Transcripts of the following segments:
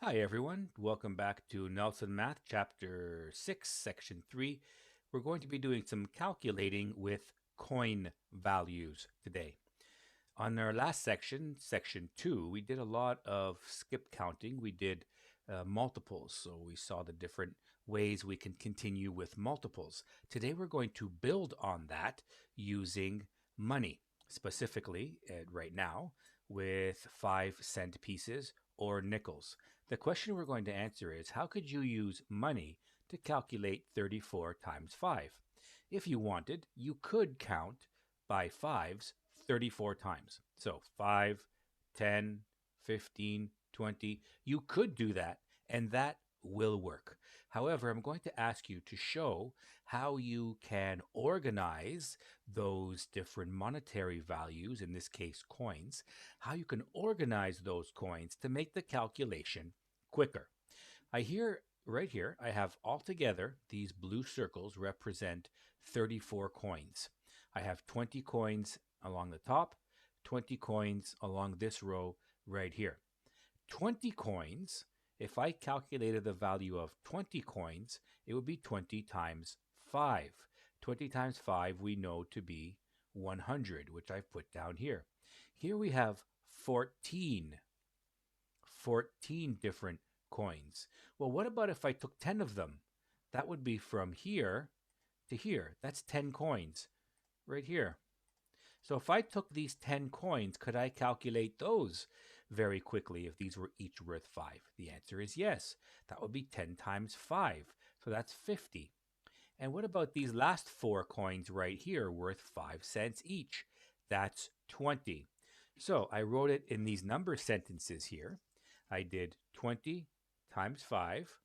Hi, everyone. Welcome back to Nelson Math, Chapter 6, Section 3. We're going to be doing some calculating with coin values today. On our last section, Section 2, we did a lot of skip counting. We did multiples, so we saw the different ways we can continue with multiples. Today, we're going to build on that using money, specifically right now with 5-cent pieces or nickels. The question we're going to answer is how could you use money to calculate 34 times 5? If you wanted, you could count by fives 34 times. So 5, 10, 15, 20. You could do that, and that will work. However, I'm going to ask you to show how you can organize those different monetary values, in this case coins, how you can organize those coins to make the calculation quicker. Right here, I have altogether these blue circles represent 34 coins. I have 20 coins along the top, 20 coins along this row right here. 20 coins, if I calculated the value of 20 coins, it would be 20 times 5. 20 times 5 we know to be 100, which I've put down here. Here we have 14 different coins. Well, what about if I took 10 of them? That would be from here to here. That's 10 coins right here. So if I took these 10 coins, could I calculate those very quickly if these were each worth 5? The answer is yes. That would be 10 times 5. So that's 50. And what about these last 4 coins right here worth 5 cents each? That's 20. So I wrote it in these number sentences here. I did 20 times 5,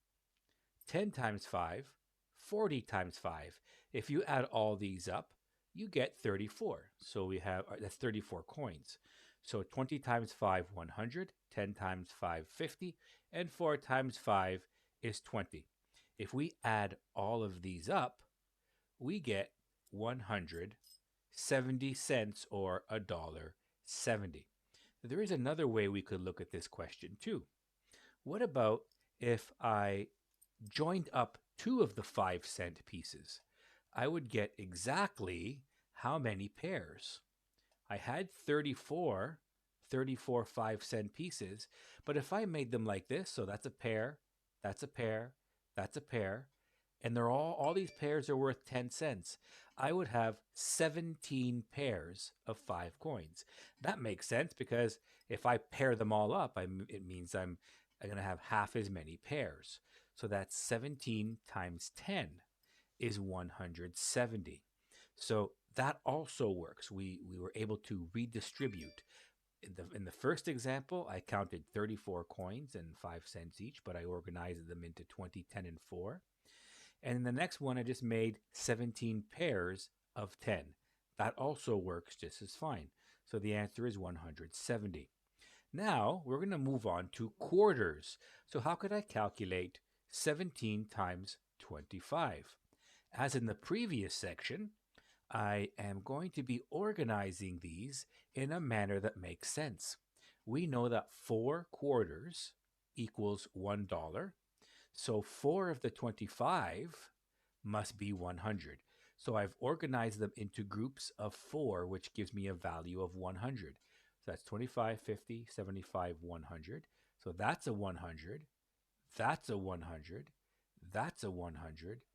10 times 5, 40 times 5. If you add all these up, you get 34. So we have, that's 34 coins. So 20 times 5, 100, 10 times 5, 50, and 4 times 5 is 20. If we add all of these up, we get 170 cents or $1.70. There is another way we could look at this question too. What about if I joined up 2 of the 5-cent pieces? I would get exactly how many pairs? I had 34 5-cent pieces, but if I made them like this, so that's a pair, that's a pair, that's a pair, and they're all these pairs are worth 10 cents, I would have 17 pairs of 5 coins. That makes sense because if I pair them all up, it means I'm going to have half as many pairs. So that's 17 times 10 is 170. So that also works. We were able to redistribute. In the first example, I counted 34 coins and 5 cents each, but I organized them into 20, 10, and 4. And in the next one, I just made 17 pairs of 10. That also works just as fine. So the answer is 170. Now we're going to move on to quarters. So how could I calculate 17 times 25? As in the previous section, I am going to be organizing these in a manner that makes sense. We know that 4 quarters equals $1. So 4 of the 25 must be 100. So I've organized them into groups of 4, which gives me a value of 100. So that's 25, 50, 75, 100. So that's a 100. That's a 100. That's a 100.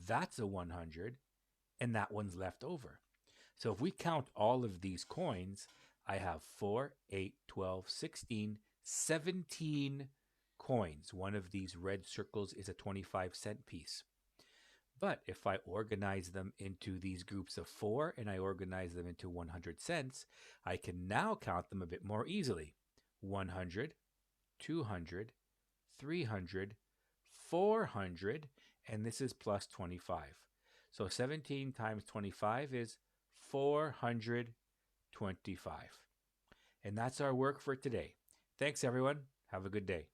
That's a 100. And that one's left over. So if we count all of these coins, I have 4, 8, 12, 16, 17 coins. One of these red circles is a 25-cent piece. But if I organize them into these groups of 4 and I organize them into 100 cents, I can now count them a bit more easily. 100, 200, 300, 400, and this is plus 25. So 17 times 25 is 425. And that's our work for today. Thanks, everyone. Have a good day.